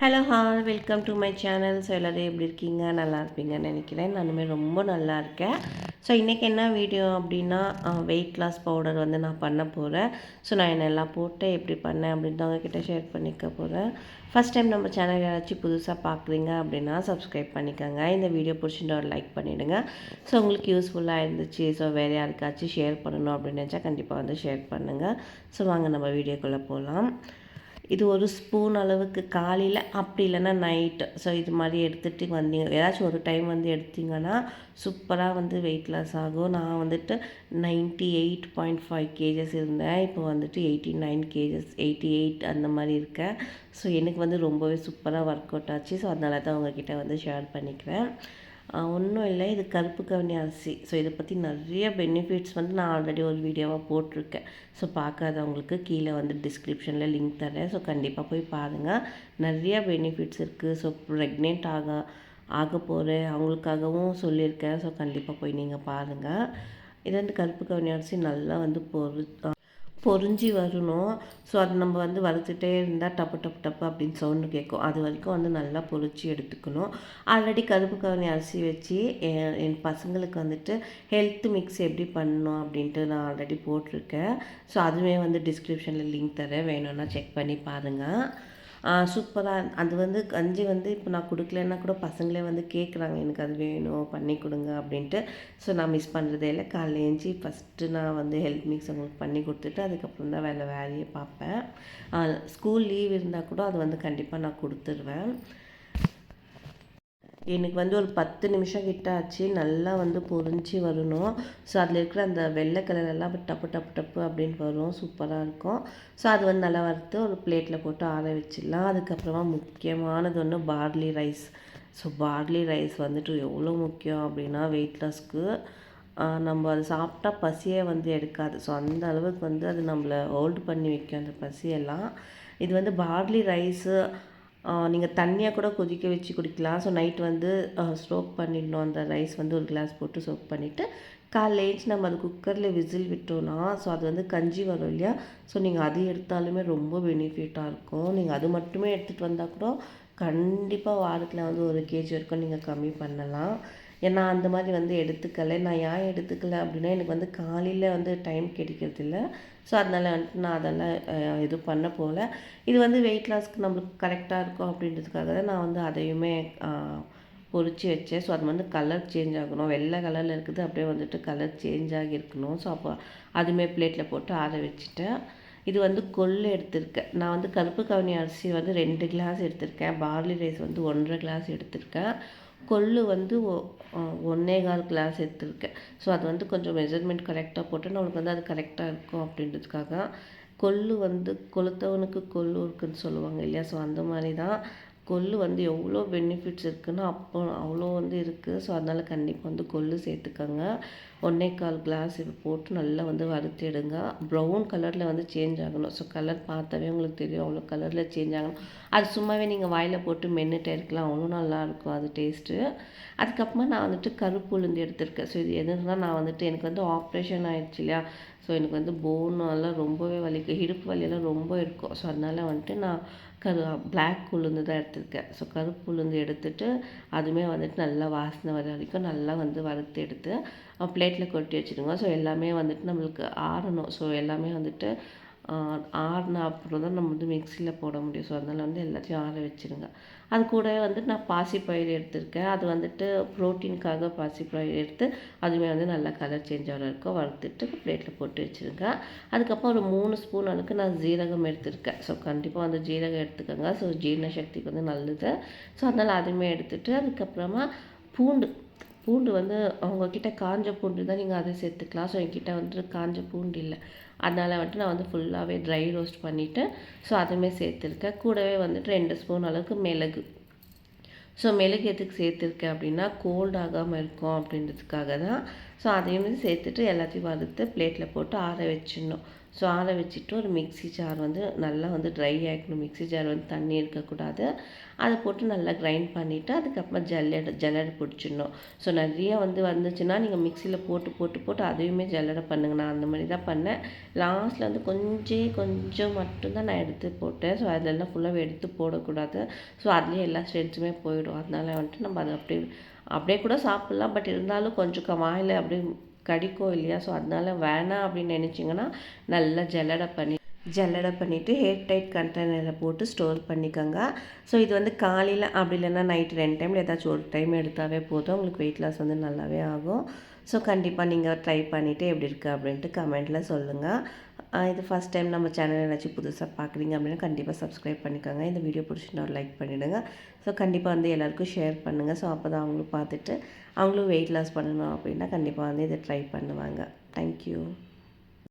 Hello hall welcome to my channel. So எல்லோரும் எப்படி இருக்கீங்க? நல்லா இருப்பீங்கன்னு நினைக்கிறேன். நானுமே ரொம்ப நல்லா இருக்கேன். ஸோ இன்றைக்கி என்ன வீடியோ அப்படின்னா வெயிட் லாஸ் பவுடர் வந்து நான் பண்ண போகிறேன். ஸோ நான் என்னெல்லாம் போட்டு எப்படி பண்ணேன் அப்படின்ட்டு அவங்கக்கிட்ட ஷேர் பண்ணிக்க போகிறேன். ஃபஸ்ட் டைம் நம்ம சேனல் யாராச்சும் புதுசாக பார்க்குறீங்க அப்படின்னா சப்ஸ்கிரைப் பண்ணிக்கோங்க. இந்த வீடியோ பிடிச்சிட்டு ஒரு லைக் பண்ணிவிடுங்க. ஸோ உங்களுக்கு யூஸ்ஃபுல்லாக இருந்துச்சு, ஸோ வேறு யாருக்காச்சும் ஷேர் பண்ணணும் அப்படின்னு நினச்சா கண்டிப்பாக வந்து ஷேர் பண்ணுங்கள். ஸோ வாங்க நம்ம வீடியோக்குள்ளே போகலாம். இது ஒரு ஸ்பூன் அளவுக்கு காலையில், அப்படி இல்லைன்னா நைட்டு. ஸோ இது மாதிரி எடுத்துகிட்டு வந்தீங்க, ஏதாச்சும் ஒரு டைம் வந்து எடுத்திங்கன்னா சூப்பராக வந்து வெயிட் லாஸ் ஆகும். நான் வந்துட்டு 98.5 கேஜஸ் இருந்தேன். இப்போ வந்துட்டு 89 கேஜஸ், 88 அந்த மாதிரி இருக்கேன். ஸோ எனக்கு வந்து ரொம்பவே சூப்பராக ஒர்க் அவுட் ஆச்சு. ஸோ அதனால தான் உங்ககிட்ட வந்து ஷேர் பண்ணிக்கிறேன். ஒன்றும் இல்லை, இது கருப்பு கவுனி அரிசி. ஸோ இதை பற்றி நிறைய பெனிஃபிட்ஸ் வந்து நான் ஆல்ரெடி ஒரு வீடியோவாக போட்டிருக்கேன். ஸோ பார்க்காதவங்களுக்கு கீழே வந்து டிஸ்கிரிப்ஷனில் லிங்க் தரேன். ஸோ கண்டிப்பாக போய் பாருங்கள். நிறைய பெனிஃபிட்ஸ் இருக்குது. ஸோ ப்ரெக்னென்ட் ஆக போகிறேன் அவங்களுக்காகவும் சொல்லியிருக்கேன். ஸோ கண்டிப்பாக போய் நீங்கள் பாருங்கள். இது வந்து கருப்பு கவுனி அரிசி நல்லா வந்து பொரிஞ்சு வரணும். ஸோ அது நம்ம வந்து வறுத்துட்டே இருந்தால் டப்பு டப்பு டப்பு அப்படின்னு சவுண்டு கேட்கும். அது வரைக்கும் வந்து நல்லா பொரிச்சு எடுத்துக்கணும். ஆல்ரெடி கருப்பு கவுனி அரிசி வச்சு என் பசங்களுக்கு வந்துட்டு ஹெல்த் மிக்ஸ் எப்படி பண்ணணும் அப்படின்ட்டு நான் ஆல்ரெடி போட்டிருக்கேன். ஸோ அதுவே வந்து டிஸ்கிரிப்ஷனில் லிங்க் தரேன், வேணும்னா செக் பண்ணி பாருங்கள். சூப்பராக அது வந்து கஞ்சி வந்து இப்போ நான் கொடுக்கலன்னா கூட பசங்களே வந்து கேட்குறாங்க, எனக்கு அது வேணும் பண்ணி கொடுங்க அப்படின்ட்டு. ஸோ நான் மிஸ் பண்ணுறதே இல்லை. காலைல ஏஞ்சி ஃபஸ்ட்டு நான் வந்து ஹெல்த் மிக்ஸ் அவங்களுக்கு பண்ணி கொடுத்துட்டு அதுக்கப்புறம் தான் வேலையே பார்ப்பேன். ஸ்கூல் லீவ் இருந்தால் கூட அது வந்து கண்டிப்பாக நான் கொடுத்துருவேன். எனக்கு வந்து ஒரு 10 நிமிஷம் கிட்ட ஆச்சு. நல்லா வந்து பொரிஞ்சு வரணும். ஸோ அதில் இருக்கிற அந்த வெள்ளை கலரெல்லாம் டப்பு டப்பு டப்பு அப்படின்னு வரும். சூப்பராக இருக்கும். ஸோ அது வந்து நல்லா வறுத்து ஒரு பிளேட்டில் போட்டு ஆற வச்சிடலாம். அதுக்கப்புறமா முக்கியமானது ஒன்று barley rice. So barley rice வந்துட்டு எவ்வளோ முக்கியம் அப்படின்னா வெயிட் லாஸ்க்கு. நம்ம அது சாப்பிட்டா பசியே வந்து எடுக்காது. ஸோ அந்த அளவுக்கு வந்து அது நம்மளை ஹோல்டு பண்ணி வைக்கும் அந்த பசியெல்லாம். இது வந்து பார்லி ரைஸு நீங்கள் தண்ணியாக கூட கொதிக்க வச்சு குடிக்கலாம். ஸோ நைட் வந்து சோக் பண்ணிடணும். அந்த ரைஸ் வந்து ஒரு கிளாஸ் போட்டு சோக் பண்ணிவிட்டு காலைல ஏஞ்சி நம்ம அது குக்கரில் விசில் விட்டோன்னா ஸோ அது வந்து கஞ்சி வரும் இல்லையா. ஸோ நீங்கள் அது எடுத்தாலுமே ரொம்ப பெனிஃபிட்டாக இருக்கும். நீங்கள் அது மட்டுமே எடுத்துகிட்டு வந்தால் கூட கண்டிப்பாக வாரத்தில் வந்து 1 கேஜி வரைக்கும் நீங்கள் கம்மி பண்ணலாம். ஏன்னா அந்த மாதிரி வந்து எடுத்துக்கலை. நான் ஏன் எடுத்துக்கலை அப்படின்னா எனக்கு வந்து காலையில் வந்து டைம் கிடைக்கிறதில்ல. ஸோ அதனால் வந்துட்டு நான் அதெல்லாம் இது பண்ண போகல. இது வந்து வெயிட் லாஸ்க்கு நம்மளுக்கு கரெக்டாக இருக்கும் அப்படின்றதுக்காக தான் நான் வந்து அதையுமே பொரிச்சு வச்சேன். ஸோ அது வந்து கலர் சேஞ்ச் ஆகணும். வெள்ளை கலரில் இருக்குது, அப்படியே வந்துட்டு கலர் சேஞ்ச் ஆகியிருக்கணும். ஸோ அப்போ அதுவுமே பிளேட்டில் போட்டு ஆற வச்சுட்டேன். இது வந்து கொள்ளு எடுத்திருக்கேன். நான் வந்து கருப்பு கவுனி அரிசி வந்து 2 கிளாஸ் எடுத்திருக்கேன். பார்லி ரைஸ் வந்து 1.5 கிளாஸ் எடுத்திருக்கேன். கொள்ளு வந்து 1.25 கிளாஸ் எடுத்திருக்கேன். ஸோ அது வந்து கொஞ்சம் மெஷர்மெண்ட் கரெக்டாக போட்டு நம்மளுக்கு வந்து அது கரெக்டாக இருக்கும் அப்படின்றதுக்காக. கொள்ளு வந்து கொளுத்தவனுக்கு கொள்ளு இருக்குதுன்னு சொல்லுவாங்க இல்லையா. ஸோ அந்த மாதிரி தான் கொள்ளு வந்து எவ்வளோ பெனிஃபிட்ஸ் இருக்குதுன்னா அப்போ அவ்வளோ வந்து இருக்குது. ஸோ அதனால் கண்டிப்பாக வந்து கொள்ளு சேர்த்துக்கோங்க. 1.25 கிளாஸ் இது போட்டு நல்லா வந்து வறுத்து எடுங்க. ப்ரௌன் கலரில் வந்து சேஞ்ச் ஆகணும். ஸோ கலர் பார்த்தாவே உங்களுக்கு தெரியும் அவ்வளோ கலரில் சேஞ்ச் ஆகணும். அது சும்மாவே நீங்கள் வாயில் போட்டு மென்னுட்டே இருக்கலாம், அவ்வளோ நல்லாயிருக்கும் அது டேஸ்ட்டு. அதுக்கப்புறமா நான் வந்துட்டு கருப்பு உளுந்து எடுத்திருக்கேன். ஸோ இது எதுனா நான் வந்துட்டு எனக்கு வந்து ஆப்ரேஷன் ஆகிடுச்சு இல்லையா. ஸோ எனக்கு வந்து போனெல்லாம் ரொம்பவே வலிக்கும், இடுப்பு வலியெல்லாம் ரொம்ப இருக்கும். ஸோ அதனால் வந்துட்டு நான் பிளாக் உளுந்து தான் எடுத்திருக்கேன். ஸோ கருப்பு உளுந்து எடுத்துகிட்டு அதுவுமே வந்துட்டு நல்லா வாசனை வர வரைக்கும் நல்லா வந்து வறுத்து எடுத்து பிளேட்டில் கொட்டி வச்சுடுங்க. ஸோ எல்லாமே வந்துட்டு நம்மளுக்கு ஆறணும். ஸோ எல்லாமே வந்துட்டு ஆறின அப்புறம் தான் நம்ம வந்து மிக்சியில் போட முடியும். ஸோ அதனால் வந்து எல்லாத்தையும் ஆற வச்சுருங்க. அது கூடவே வந்துட்டு நான் பாசிப்பயிறு எடுத்திருக்கேன். அது வந்துட்டு ப்ரோட்டீனுக்காக பாசிப்பயிறு எடுத்து அதுவுமே வந்து நல்லா கலர் சேஞ்ச் ஆகிற இருக்கும் வறுத்துட்டு பிளேட்டில் போட்டு வச்சுருங்க. அதுக்கப்புறம் ஒரு 3 ஸ்பூன் அளவுக்கு நான் ஜீரகம் எடுத்திருக்கேன். ஸோ கண்டிப்பாக வந்து ஜீரகம் எடுத்துக்கோங்க. ஸோ ஜீரண சக்திக்கு வந்து நல்லது. ஸோ அதனால் அதுவுமே எடுத்துகிட்டு அதுக்கப்புறமா பூண்டு வந்து அவங்கக்கிட்ட காஞ்ச பூண்டு தான் நீங்கள் அதை சேர்த்துக்கலாம். ஸோ என்கிட்ட வந்துட்டு காஞ்ச பூண்டு இல்லை. அதனால் வந்துட்டு நான் வந்து ஃபுல்லாகவே ட்ரை ரோஸ்ட் பண்ணிவிட்டு ஸோ அதுவுமே சேர்த்துருக்கேன். கூடவே வந்துட்டு 2 ஸ்பூன் அளவுக்கு மிளகு. ஸோ மிளகு எதுக்கு சேர்த்துருக்கேன் அப்படின்னா கோல்ட் ஆகாமல் இருக்கும் அப்படின்றதுக்காக தான். ஸோ அதையுமே சேர்த்துட்டு எல்லாத்தையும் வறுத்து பிளேட்டில் போட்டு ஆற வச்சிடணும். ஸோ ஆற வச்சுட்டு ஒரு மிக்ஸி ஜார் வந்து நல்லா வந்து ட்ரை ஆகிக்கணும். மிக்ஸி ஜார் வந்து தண்ணி இருக்கக்கூடாது. அதை போட்டு நல்லா கிரைண்ட் பண்ணிவிட்டு அதுக்கப்புறமா ஜல்லடை பிடிச்சிடணும். ஸோ நிறைய வந்துச்சுன்னா நீங்கள் மிக்சியில் போட்டு போட்டு போட்டு அதையுமே ஜல்லடை பண்ணுங்க. நான் அந்த மாதிரி தான் பண்ணேன். லாஸ்ட்டில் வந்து கொஞ்சம் மட்டும்தான் நான் எடுத்து போட்டேன். ஸோ அதிலெல்லாம் ஃபுல்லாக எடுத்து போடக்கூடாது. ஸோ அதுலேயே எல்லா ஸ்ட்ரென்த்துமே போயிடும். அதனால வந்துட்டு நம்ம அதை அப்படியே கூட சாப்பிட்லாம். பட் இருந்தாலும் கொஞ்சம் வாயில் அப்படியே கடிக்கும் இல்லையா? ஸோ அதனால வேணாம் அப்படின்னு நினச்சிங்கன்னா நல்லா ஜல்லடை பண்ணிவிட்டு ஏர் டைட் கண்டெய்னரில் போட்டு ஸ்டோர் பண்ணிக்கோங்க. ஸோ இது வந்து காலையில் அப்படி இல்லைன்னா நைட்டு 2 டைமில் ஏதாச்சும் ஒரு டைம் எடுத்தாவே போதும். உங்களுக்கு வெயிட் லாஸ் வந்து நல்லாவே ஆகும். ஸோ கண்டிப்பாக நீங்கள் ட்ரை பண்ணிவிட்டு எப்படி இருக்குது அப்படின்ட்டு கமெண்ட்டில் சொல்லுங்கள். இது ஃபஸ்ட் டைம் நம்ம சேனல் ஏதாச்சும் புதுசாக பார்க்குறீங்க அப்படின்னா கண்டிப்பாக சப்ஸ்கிரைப் பண்ணிக்கோங்க. இந்த வீடியோ பிடிச்சிருந்தா ஒரு லைக் பண்ணிவிடுங்க. ஸோ கண்டிப்பாக வந்து எல்லாேருக்கும் ஷேர் பண்ணுங்கள். ஸோ அப்போ தான் அவங்களும் பார்த்துட்டு அவங்களும் வெயிட் லாஸ் பண்ணணும் அப்படின்னா கண்டிப்பாக வந்து இதை ட்ரை பண்ணுவாங்க. தேங்க்யூ.